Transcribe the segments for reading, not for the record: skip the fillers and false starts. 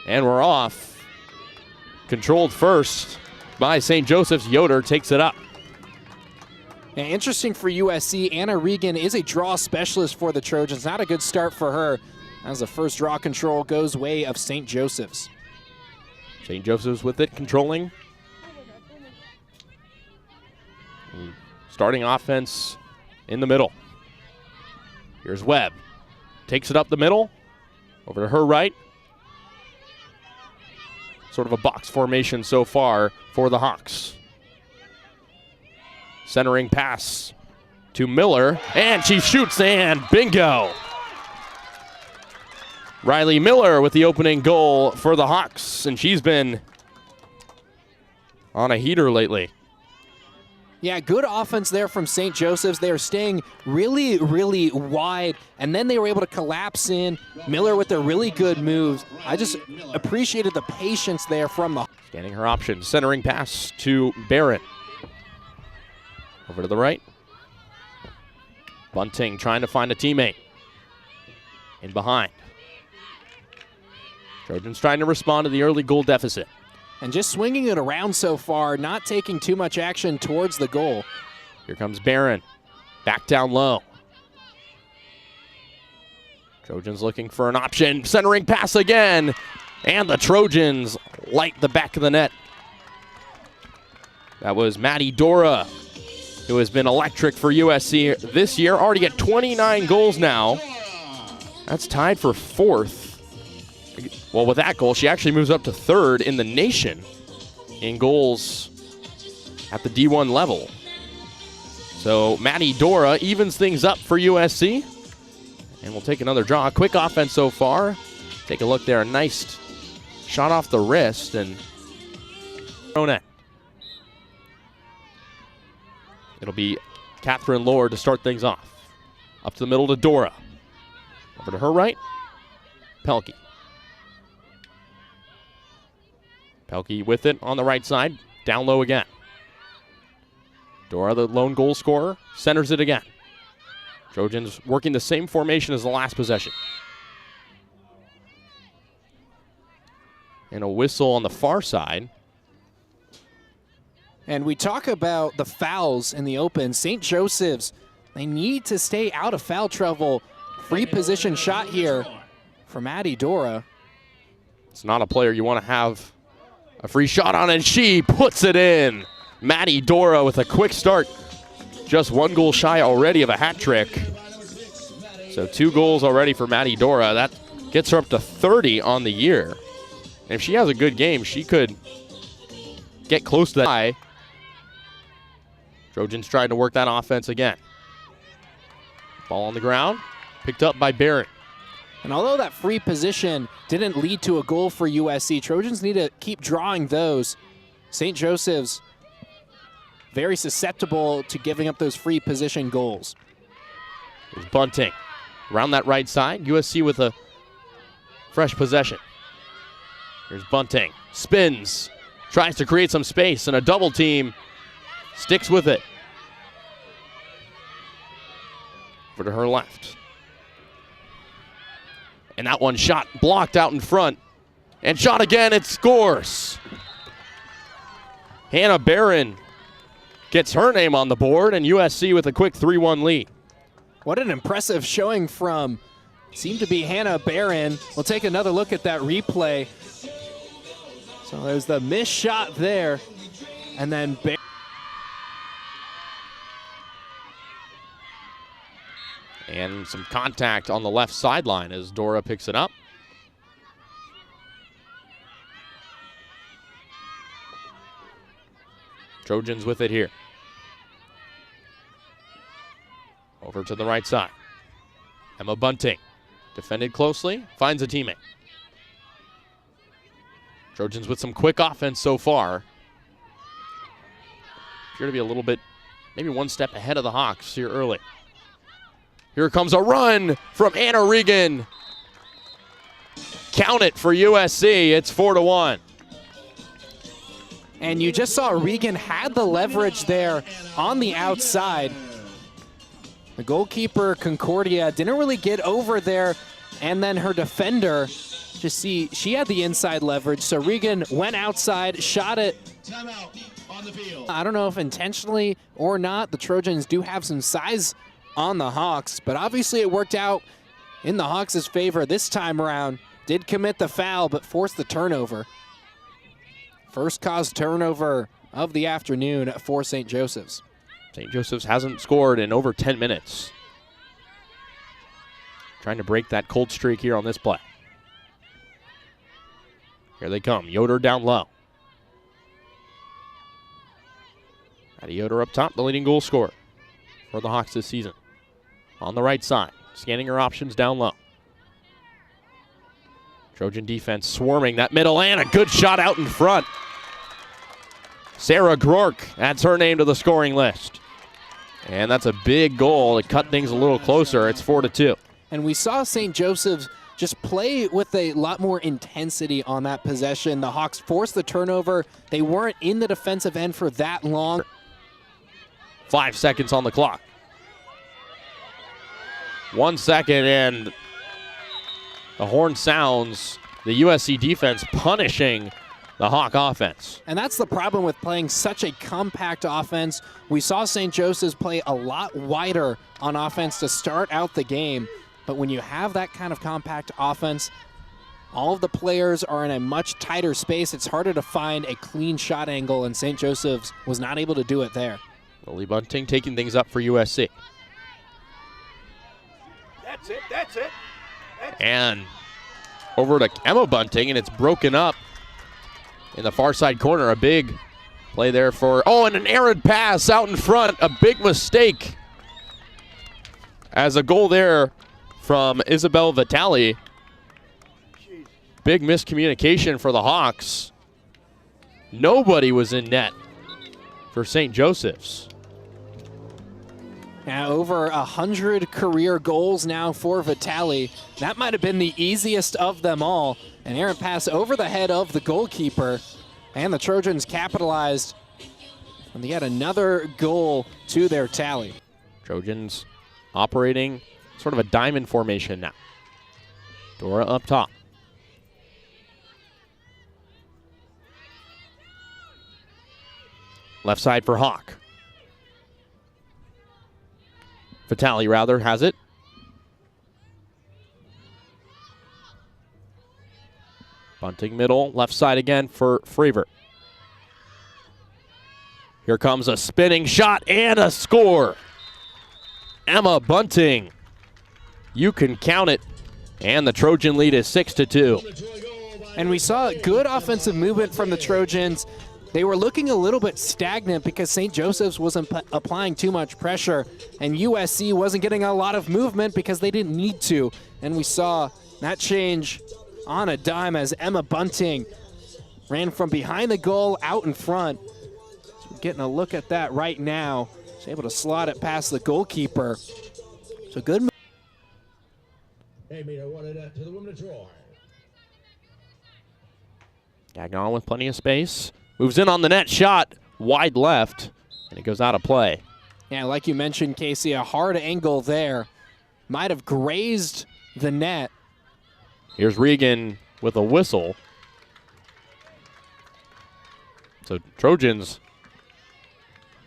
And we're off. Controlled first by St. Joseph's. Yoder takes it up. Yeah, interesting for USC, Anna Regan is a draw specialist for the Trojans. Not a good start for her as the first draw control goes way of St. Joseph's. St. Joseph's with it, controlling. Starting offense in the middle. Here's Webb. Takes it up the middle. Over to her right. Sort of a box formation so far for the Hawks. Centering pass to Miller, and she shoots, and bingo! Riley Miller with the opening goal for the Hawks, and she's been on a heater lately. Yeah, good offense there from St. Joseph's. They are staying really, really wide, and then they were able to collapse in. Miller with their really good moves. I just appreciated the patience there from the... Scanning her options, centering pass to Barron. Over to the right. Bunting trying to find a teammate. In behind. Trojans trying to respond to the early goal deficit. And just swinging it around so far, not taking too much action towards the goal. Here comes Barron. Back down low. Trojans looking for an option. Centering pass again. And the Trojans light the back of the net. That was Maddie Dora, who has been electric for USC this year. Already at 29 goals now. That's tied for fourth. Well, with that goal, she actually moves up to third in the nation in goals at the D1 level. So Maddie Dora evens things up for USC. And we'll take another draw. Quick offense so far. Take a look there. A nice shot off the wrist and net. It'll be Catherine Lord to start things off. Up to the middle to Dora. Over to her right. Pelkey. Pelkey with it on the right side. Down low again. Dora, the lone goal scorer, centers it again. Trojans working the same formation as the last possession. And a whistle on the far side. And we talk about the fouls in the open. St. Joseph's, they need to stay out of foul trouble. Free position shot here for Maddie Dora. It's not a player you want to have a free shot on, and she puts it in. Maddie Dora with a quick start. Just one goal shy already of a hat trick. So 2 goals already for Maddie Dora. That gets her up to 30 on the year. And if she has a good game, she could get close to that high. Trojans trying to work that offense again. Ball on the ground, picked up by Barrett. And although that free position didn't lead to a goal for USC, Trojans need to keep drawing those. St. Joseph's very susceptible to giving up those free position goals. There's Bunting around that right side. USC with a fresh possession. Here's Bunting, spins, tries to create some space, and a double team sticks with it. Over to her left. And that one shot blocked out in front. And shot again, it scores. Hannah Barron gets her name on the board, and USC with a quick 3-1 lead. What an impressive showing from, seemed to be Hannah Barron. We'll take another look at that replay. So there's the missed shot there. And then Barron. And some contact on the left sideline as Dora picks it up. Trojans with it here. Over to the right side. Emma Bunting, defended closely, finds a teammate. Trojans with some quick offense so far. Appear to be a little bit, maybe one step ahead of the Hawks here early. Here comes a run from Anna Regan. Count it for USC. It's 4-1. And you just saw Regan had the leverage there on the outside. The goalkeeper, Concordia, didn't really get over there. And then her defender Just see, she had the inside leverage, so Regan went outside, shot it. Timeout on the field. I don't know if intentionally or not. The Trojans do have some size on the Hawks, but obviously it worked out in the Hawks' favor this time around. Did commit the foul, but forced the turnover. First caused turnover of the afternoon for St. Joseph's. St. Joseph's hasn't scored in over 10 minutes. Trying to break that cold streak here on this play. Here they come. Yoder down low. Matty Yoder up top, the leading goal scorer for the Hawks this season. On the right side, scanning her options down low. Trojan defense swarming that middle, and a good shot out in front. Sarah Grork adds her name to the scoring list. And that's a big goal to cut things a little closer. It's 4-2. And we saw St. Joseph's just play with a lot more intensity on that possession. The Hawks forced the turnover. They weren't in the defensive end for that long. 5 seconds on the clock. 1 second, and the horn sounds. The USC defense punishing the Hawk offense. And that's the problem with playing such a compact offense. We saw St. Joseph's play a lot wider on offense to start out the game. But when you have that kind of compact offense, all of the players are in a much tighter space. It's harder to find a clean shot angle, and St. Joseph's was not able to do it there. Lily Bunting taking things up for USC. That's it. That's it. And over to Emma Bunting, and it's broken up in the far side corner. A big play there for, and an errant pass out in front. A big mistake. As a goal there from Isabel Vitale. Big miscommunication for the Hawks. Nobody was in net for St. Joseph's. Now over 100 career goals now for Vitale. That might have been the easiest of them all. An errant pass over the head of the goalkeeper. And the Trojans capitalized on yet another goal to their tally. Trojans operating sort of a diamond formation now. Dora up top. Left side for Hawk. Vitale, rather, has it. Bunting middle, left side again for Fravor. Here comes a spinning shot and a score. Emma Bunting. You can count it. And the Trojan lead is 6-2. And we saw good offensive movement from the Trojans. They were looking a little bit stagnant because St. Joseph's wasn't applying too much pressure, and USC wasn't getting a lot of movement because they didn't need to. And we saw that change on a dime as Emma Bunting ran from behind the goal out in front. So we're getting a look at that right now. She's able to slot it past the goalkeeper. So good move. Hey, Mita wanted that to the women of Troy. Gagnon with plenty of space. Moves in on the net, shot wide left, and it goes out of play. Yeah, like you mentioned, Casey, a hard angle there. Might have grazed the net. Here's Regan with a whistle. So Trojans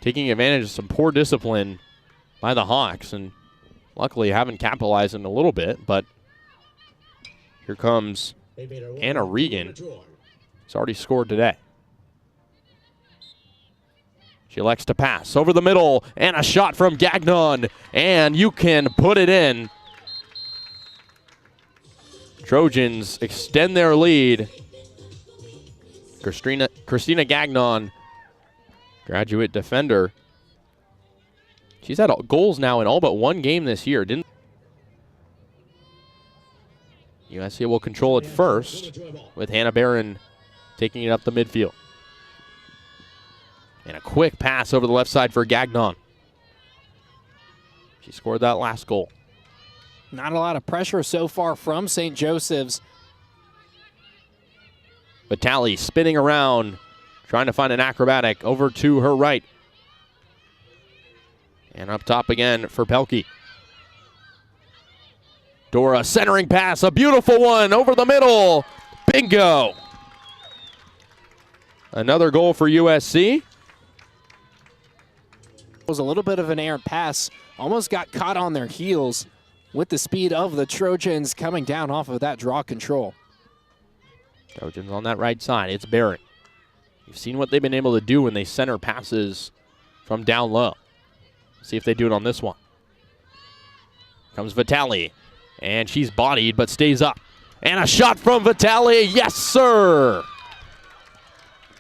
taking advantage of some poor discipline by the Hawks, and luckily haven't capitalized in a little bit, but here comes Anna Regan. She's already scored today. She elects to pass over the middle, and a shot from Gagnon, and you can put it in. Trojans extend their lead. Christina Gagnon, graduate defender. She's had goals now in all but one game this year. USC will control it first, with Hannah Barron taking it up the midfield. And a quick pass over the left side for Gagnon. She scored that last goal. Not a lot of pressure so far from St. Joseph's. Vitale spinning around, trying to find an acrobatic over to her right. And up top again for Pelkey. Dora centering pass, a beautiful one over the middle. Bingo. Another goal for USC. Was a little bit of an errant pass. Almost got caught on their heels with the speed of the Trojans coming down off of that draw control. Trojans on that right side. It's Barry. You've seen what they've been able to do when they center passes from down low. See if they do it on this one. Comes Vitali, and she's bodied but stays up. And a shot from Vitali. Yes, sir.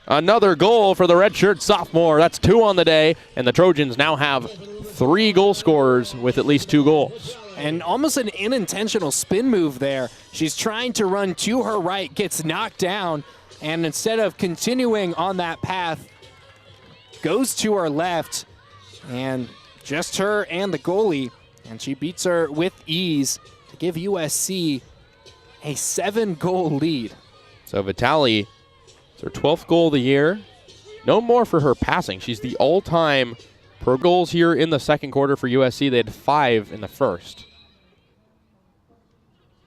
Another goal for the redshirt sophomore. That's 2 on the day, and the Trojans now have 3 goal scorers with at least 2 goals. And almost an unintentional spin move there. She's trying to run to her right, gets knocked down, and instead of continuing on that path, goes to her left, and just her and the goalie, and she beats her with ease to give USC a 7-goal lead. So Vitali, it's her 12th goal of the year. No more for her passing. She's the all-time per goals here in the second quarter for USC. They had 5 in the first.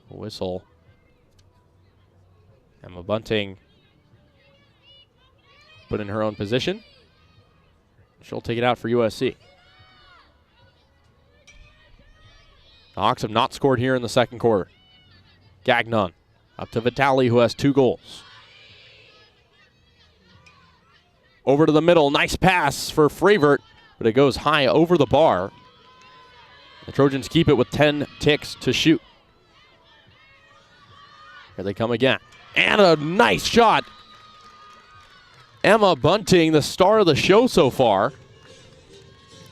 Whistle. Emma Bunting put in her own position. She'll take it out for USC. The Hawks have not scored here in the second quarter. Gagnon up to Vitali, who has 2 goals. Over to the middle. Nice pass for Fravert, but it goes high over the bar. The Trojans keep it with 10 ticks to shoot. Here they come again. And a nice shot. Emma Bunting, the star of the show so far.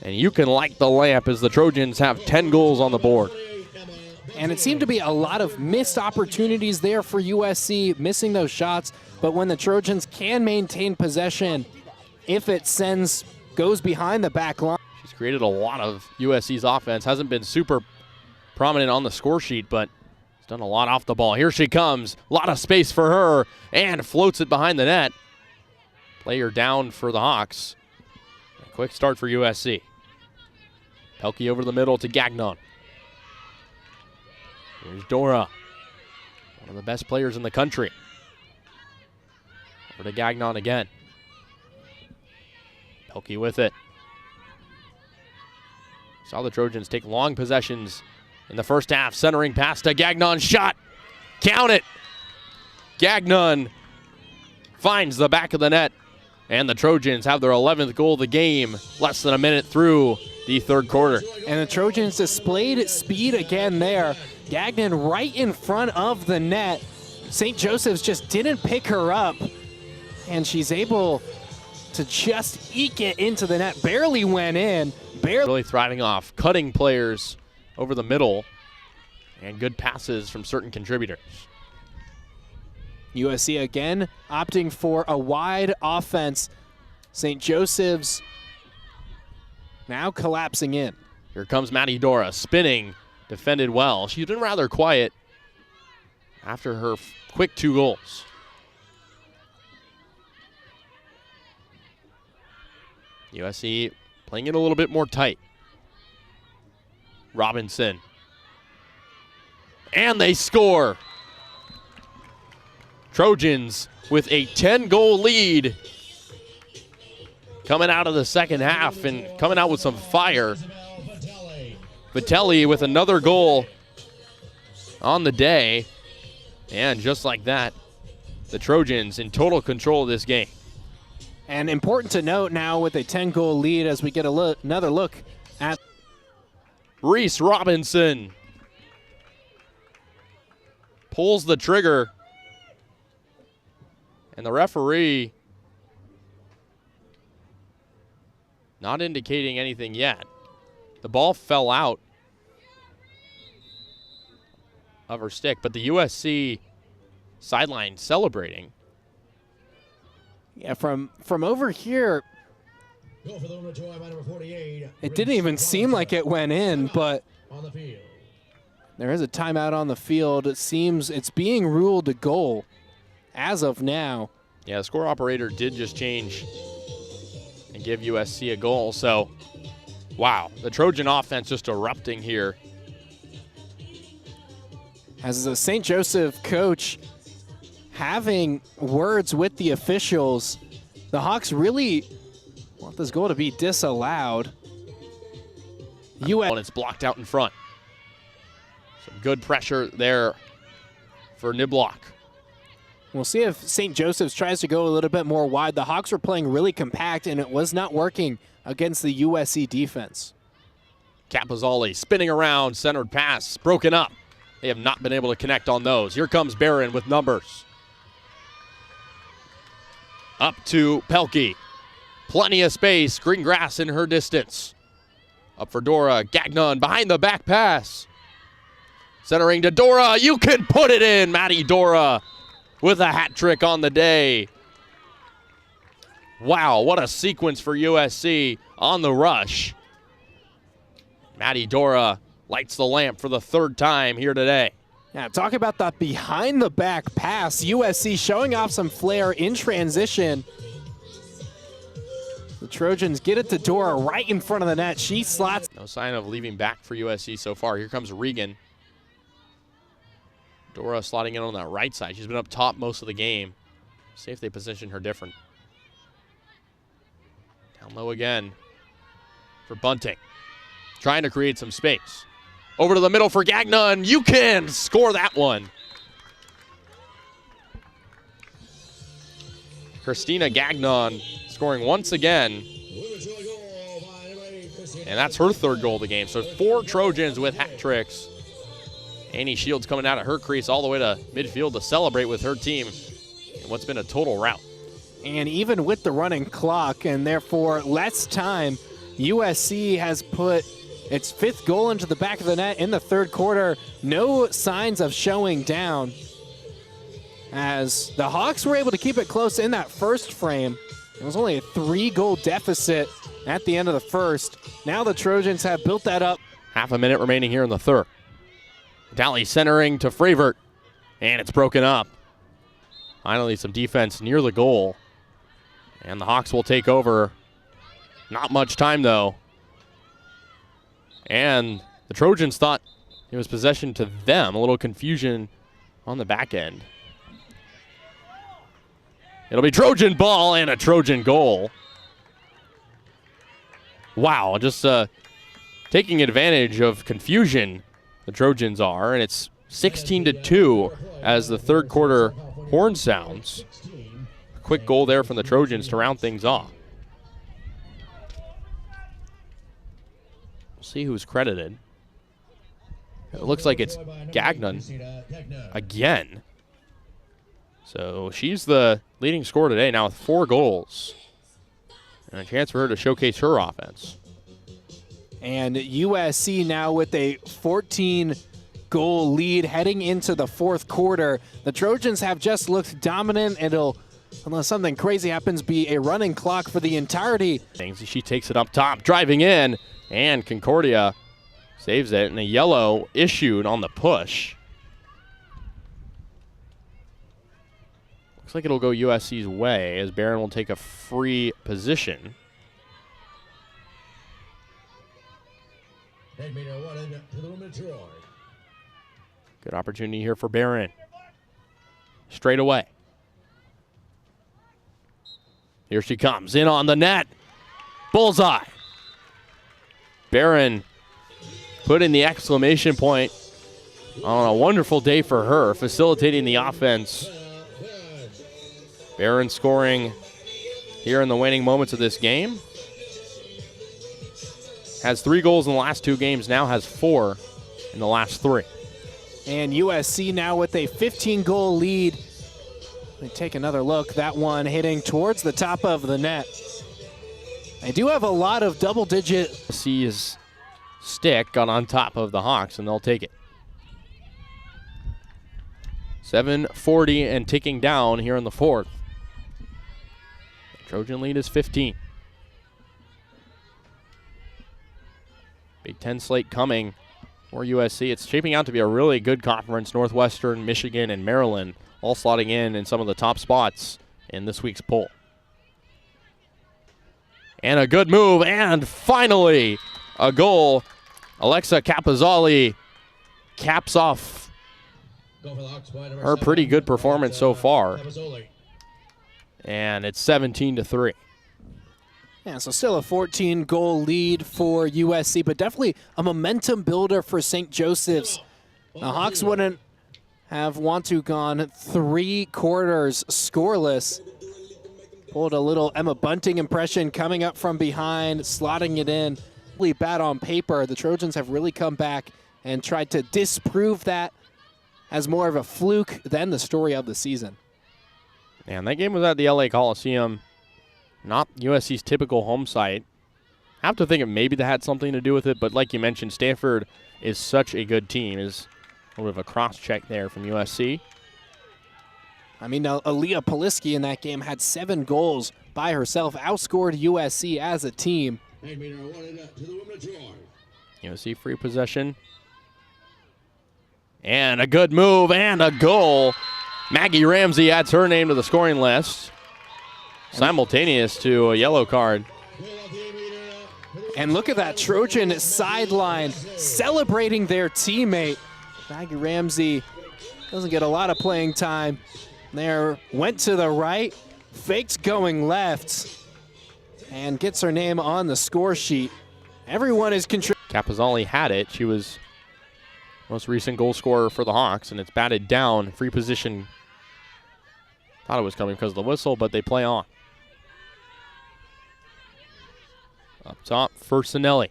And you can light the lamp as the Trojans have 10 goals on the board. And it seemed to be a lot of missed opportunities there for USC, missing those shots. But when the Trojans can maintain possession, if it goes behind the back line. She's created a lot of USC's offense. Hasn't been super prominent on the score sheet, but has done a lot off the ball. Here she comes. A lot of space for her, and floats it behind the net. Player down for the Hawks. A quick start for USC. Pelkey over the middle to Gagnon. Here's Dora, one of the best players in the country. Over to Gagnon again. Pelkey with it. Saw the Trojans take long possessions in the first half. Centering pass to Gagnon. Shot. Count it. Gagnon finds the back of the net. And the Trojans have their 11th goal of the game, less than a minute through the third quarter. And the Trojans displayed speed again there. Gagnon right in front of the net. St. Joseph's just didn't pick her up, and she's able to just eke it into the net. Barely went in. Really thriving off cutting players over the middle and good passes from certain contributors. USC again opting for a wide offense. St. Joseph's now collapsing in. Here comes Maddie Dora, spinning, defended well. She's been rather quiet after her quick 2 goals. USC playing it a little bit more tight. Robinson. And they score. Trojans with a 10-goal lead coming out of the second half and coming out with some fire. Vitali with another goal on the day. And just like that, the Trojans in total control of this game. And important to note now with a 10-goal lead as we get another look at Reese Robinson pulls the trigger. And the referee not indicating anything yet. The ball fell out of her stick, but the USC sideline celebrating. Yeah, from over here, it didn't even seem like it went in, but there is a timeout on the field. It seems it's being ruled a goal as of now. Yeah, the score operator did just change and give USC a goal. So, wow, the Trojan offense just erupting here As the St. Joseph coach having words with the officials, the Hawks really want this goal to be disallowed. And it's blocked out in front. Some good pressure there for Niblock. We'll see if St. Joseph's tries to go a little bit more wide. The Hawks were playing really compact, and it was not working against the USC defense. Capozzoli spinning around, centered pass, broken up. They have not been able to connect on those. Here comes Barron with numbers. Up to Pelkey. Plenty of space, green grass in her distance. Up for Dora, Gagnon behind the back pass. Centering to Dora, you can put it in, Maddie Dora with a hat trick on the day. Wow, what a sequence for USC on the rush. Maddie Dora lights the lamp for the third time here today. Yeah, talk about that behind the back pass. USC showing off some flair in transition. The Trojans get it to Dora right in front of the net. She slots. No sign of leaving back for USC so far. Here comes Regan. Dora slotting in on that right side. She's been up top most of the game. See if they position her different. Down low again for Bunting. Trying to create some space. Over to the middle for Gagnon. You can score that one. Christina Gagnon scoring once again. And that's her third goal of the game. So 4 Trojans with hat tricks. Annie Shields coming out of her crease all the way to midfield to celebrate with her team in what's been a total rout. And even with the running clock and therefore less time, USC has put its 5th goal into the back of the net in the third quarter. No signs of showing down, as the Hawks were able to keep it close in that first frame. It was only a 3-goal deficit at the end of the first. Now the Trojans have built that up. Half a minute remaining here in the third. Dally centering to Fravert, and it's broken up. Finally some defense near the goal, and the Hawks will take over. Not much time though. And the Trojans thought it was possession to them. A little confusion on the back end. It'll be Trojan ball and a Trojan goal. Wow, just taking advantage of confusion, the Trojans are, and it's 16-2 as the third quarter horn sounds. A quick goal there from the Trojans to round things off. We'll see who's credited. It looks like it's Gagnon again. So she's the leading scorer today now with 4 goals. And a chance for her to showcase her offense. And USC now with a 14-goal lead heading into the fourth quarter. The Trojans have just looked dominant. It'll, unless something crazy happens, be a running clock for the entirety. She takes it up top, driving in, and Concordia saves it, and a yellow issued on the push. Looks like it'll go USC's way as Barron will take a free position. Good opportunity here for Barron. Straight away. Here she comes, in on the net. Bullseye. Barron putting the exclamation point on a wonderful day for her, facilitating the offense. Barron scoring here in the waning moments of this game. Has 3 goals in the last 2 games, now has 4 in the last 3. And USC now with a 15-goal lead. Let me take another look. That one hitting towards the top of the net. They do have a lot of double-digit. USC's stick got on top of the Hawks, and they'll take it. 7:40 and ticking down here in the fourth. The Trojan lead is 15. Big Ten slate coming for USC. It's shaping out to be a really good conference. Northwestern, Michigan, and Maryland all slotting in some of the top spots in this week's poll. And a good move, and finally a goal. Alexa Capozzoli caps off Go for the Hawks by number her pretty 7. good performance so far. Tabazzoli. And it's 17-3. Yeah, so still a 14-goal lead for USC, but definitely a momentum builder for St. Joseph's. The Hawks wouldn't have want to gone 3 quarters scoreless. Pulled a little Emma Bunting impression coming up from behind, slotting it in. Really bad on paper. The Trojans have really come back and tried to disprove that as more of a fluke than the story of the season. And that game was at the LA Coliseum, not USC's typical home site. I have to think maybe that had something to do with it, but like you mentioned, Stanford is such a good team. Is a little bit of a cross-check there from USC. I mean, Aaliyah Poliski in that game had 7 goals by herself, outscored USC as a team. To the women of Troy. USC free possession. And a good move and a goal. Maggie Ramsey adds her name to the scoring list. Simultaneous to a yellow card. And look at that Trojan sideline celebrating their teammate. Maggie Ramsey doesn't get a lot of playing time. There, went to the right, faked going left, and gets her name on the score sheet. Everyone is contributing. Capozzoli had it. She was most recent goal scorer for the Hawks, and it's batted down. Free position. Thought it was coming because of the whistle, but they play on. Up top for Sinelli.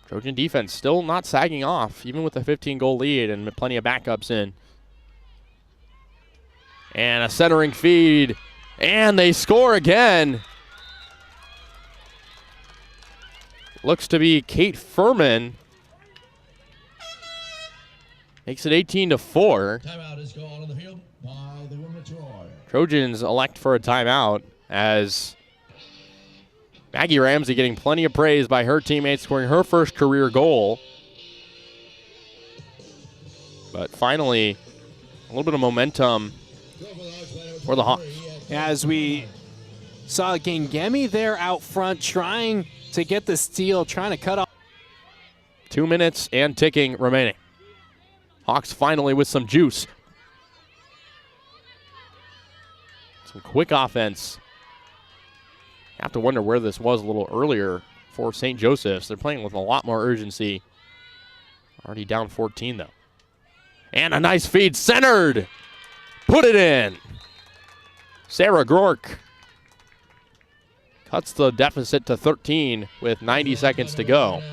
Trojan defense still not sagging off, even with a 15-goal lead and plenty of backups in. And a centering feed, and they score again. Looks to be Kate Furman. Makes it 18-4. Timeout is called on the field by the women of Troy. Trojans elect for a timeout as Maggie Ramsey getting plenty of praise by her teammates, scoring her first career goal. But finally, a little bit of momentum for the Hawks. As we saw Gangemi there out front trying to get the steal, trying to cut off. 2 minutes and ticking remaining. Hawks finally with some juice. Some quick offense. You have to wonder where this was a little earlier for St. Joseph's. They're playing with a lot more urgency. Already down 14, though. And a nice feed, centered. Put it in. Sarah Gork cuts the deficit to 13 with 90 seconds to go.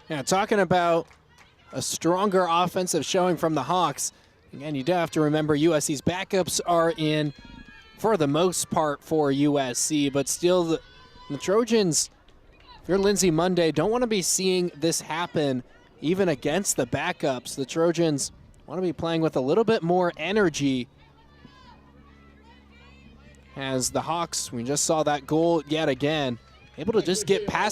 Yeah, talking about a stronger offensive showing from the Hawks. Again, you do have to remember USC's backups are in for the most part for USC, but still the Trojans, if you're Lindsay Monday, don't want to be seeing this happen even against the backups. The Trojans want to be playing with a little bit more energy. As the Hawks, we just saw that goal yet again, able to just get past